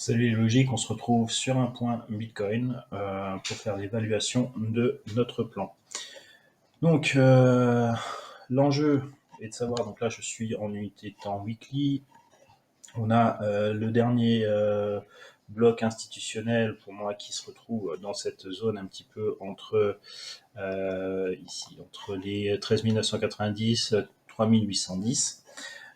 Salut les logiques, on se retrouve sur un point Bitcoin pour faire l'évaluation de notre plan. Donc l'enjeu est de savoir, donc là je suis en unité de temps weekly, on a le dernier bloc institutionnel pour moi qui se retrouve dans cette zone un petit peu entre ici, entre les 13 990 3810.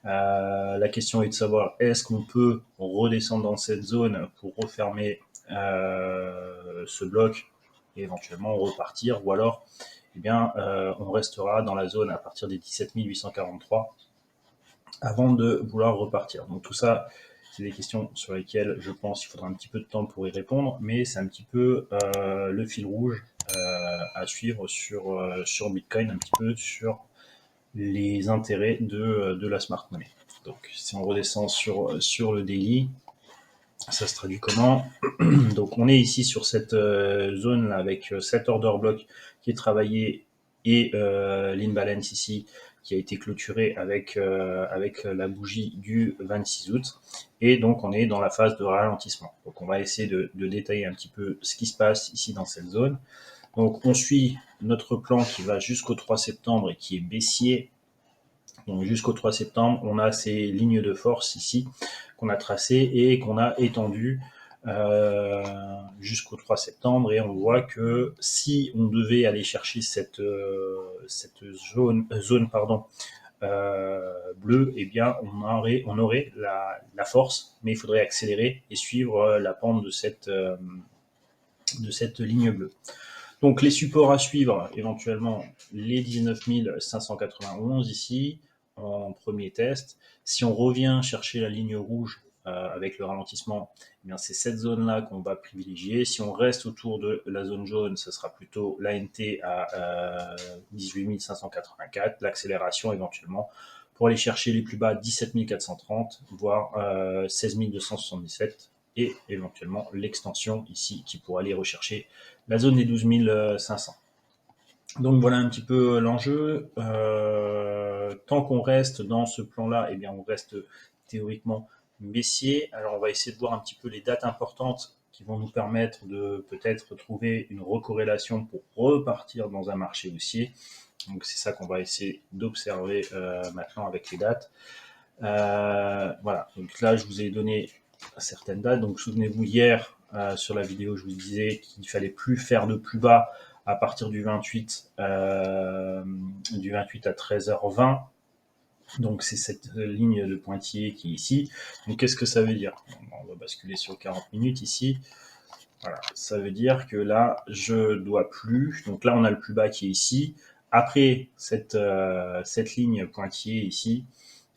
La question est de savoir est-ce qu'on peut redescendre dans cette zone pour refermer ce bloc et éventuellement repartir, ou alors eh bien, on restera dans la zone à partir des 17 843 avant de vouloir repartir. Donc tout ça, c'est des questions sur lesquelles je pense qu'il faudra un petit peu de temps pour y répondre, mais c'est un petit peu le fil rouge à suivre sur Bitcoin, un petit peu sur les intérêts de la smart money. Donc si on redescend sur le daily, ça se traduit comment? Donc on est ici sur cette zone là avec cet order block qui est travaillé et l'imbalance ici qui a été clôturé avec la bougie du 26 août. Et donc on est dans la phase de ralentissement. Donc on va essayer de détailler un petit peu ce qui se passe ici dans cette zone. Donc on suit notre plan qui va jusqu'au 3 septembre et qui est baissier. Donc jusqu'au 3 septembre, on a ces lignes de force ici qu'on a tracées et qu'on a étendues jusqu'au 3 septembre. Et on voit que si on devait aller chercher cette zone bleue, eh bien on aurait la force, mais il faudrait accélérer et suivre la pente de cette ligne bleue. Donc les supports à suivre, éventuellement les 19 591 ici, en premier test. Si on revient chercher la ligne rouge avec le ralentissement, eh bien c'est cette zone-là qu'on va privilégier. Si on reste autour de la zone jaune, ce sera plutôt l'ANT à 18 584, l'accélération éventuellement, pour aller chercher les plus bas 17 430, voire 16 277, et éventuellement l'extension ici qui pourra aller rechercher la zone des 12 500. Donc voilà un petit peu l'enjeu. Tant qu'on reste dans ce plan-là, eh bien on reste théoriquement baissier. Alors on va essayer de voir un petit peu les dates importantes qui vont nous permettre de peut-être trouver une recorrélation pour repartir dans un marché haussier. Donc c'est ça qu'on va essayer d'observer maintenant avec les dates. Voilà, donc là je vous ai donné certaines dates. Donc souvenez-vous, hier sur la vidéo, je vous disais qu'il ne fallait plus faire de plus bas à partir du 28 à 13h20. Donc c'est cette ligne de pointillé qui est ici. Donc qu'est-ce que ça veut dire? On va basculer sur 40 minutes ici. Voilà, ça veut dire que là, je dois plus. Donc là, on a le plus bas qui est ici. Après cette ligne pointillée ici,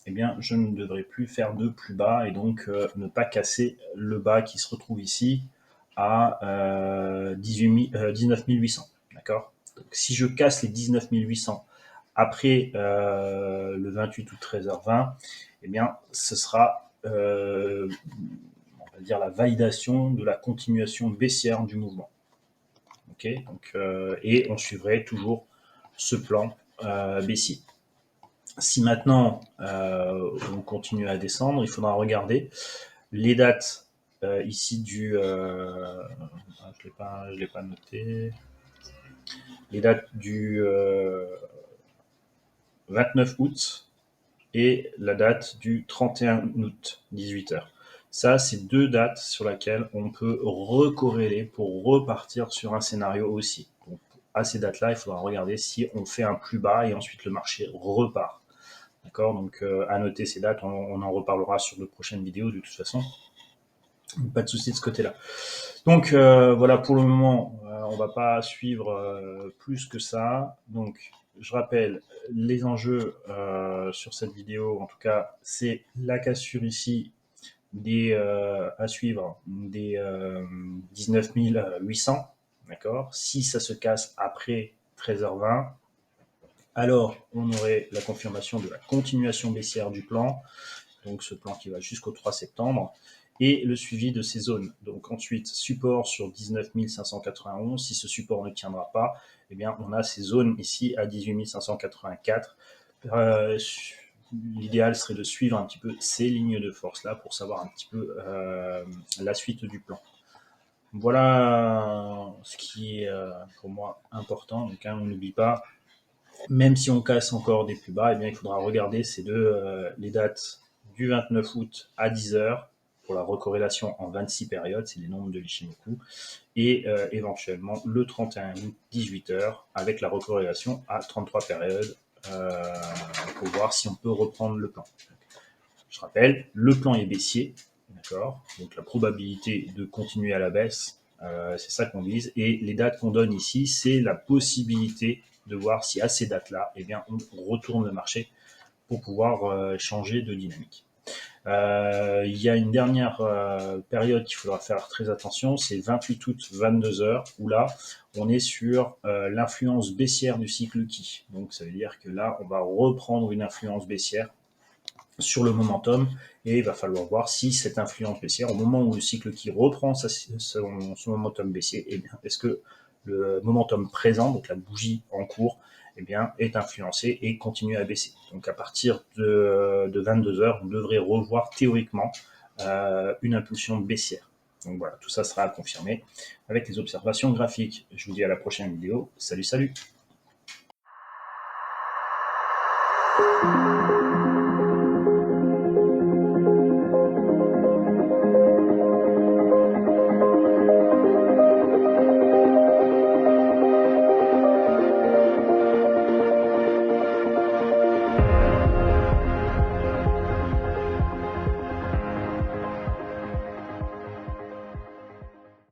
eh bien, je ne devrais plus faire de plus bas et donc ne pas casser le bas qui se retrouve ici à 19 800. D'accord? Donc, si je casse les 19 800 après le 28 août 13h20, eh bien, ce sera on va dire la validation de la continuation baissière du mouvement. Ok, donc, et on suivrait toujours ce plan baissier. Si maintenant on continue à descendre, il faudra regarder les dates ici du... je ne l'ai pas noté. Les dates du 29 août et la date du 31 août, 18h. Ça, c'est deux dates sur lesquelles on peut recorréler pour repartir sur un scénario haussier. Donc, à ces dates-là, il faudra regarder si on fait un plus bas et ensuite le marché repart. D'accord? Donc, à noter ces dates, on en reparlera sur de prochaines vidéos de toute façon. Pas de souci de ce côté-là. Donc, voilà, pour le moment, on va pas suivre plus que ça. Donc, je rappelle, les enjeux sur cette vidéo, en tout cas, c'est la cassure ici à suivre des 19 800, d'accord? Si ça se casse après 13h20, alors on aurait la confirmation de la continuation baissière du plan, donc ce plan qui va jusqu'au 3 septembre, et le suivi de ces zones. Donc ensuite, support sur 19 591. Si ce support ne tiendra pas, eh bien, on a ces zones ici à 18 584 l'idéal serait de suivre un petit peu ces lignes de force-là pour savoir un petit peu la suite du plan. Voilà ce qui est pour moi important. Donc, on n'oublie pas, même si on casse encore des plus bas, eh bien, il faudra regarder les dates du 29 août à 10 heures pour la recorrélation en 26 périodes, c'est les nombres de l'Ichimoku, et éventuellement le 31 août 18 heures avec la recorrélation à 33 périodes pour voir si on peut reprendre le plan. Je rappelle, le plan est baissier, d'accord. Donc la probabilité de continuer à la baisse, c'est ça qu'on vise. Et les dates qu'on donne ici, c'est la possibilité de voir si à ces dates-là, eh bien, on retourne le marché pour pouvoir changer de dynamique. Il y a une dernière période qu'il faudra faire très attention, c'est 28 août, 22 heures, où là, on est sur l'influence baissière du cycle Qi. Donc ça veut dire que là, on va reprendre une influence baissière sur le momentum, et il va falloir voir si cette influence baissière, au moment où le cycle qui reprend son momentum baissier, eh bien, est-ce que le momentum présent, donc la bougie en cours, eh bien, est influencé et continue à baisser. Donc à partir de 22 heures, on devrait revoir théoriquement une impulsion baissière. Donc voilà, tout ça sera à confirmer avec les observations graphiques. Je vous dis à la prochaine vidéo. Salut, salut!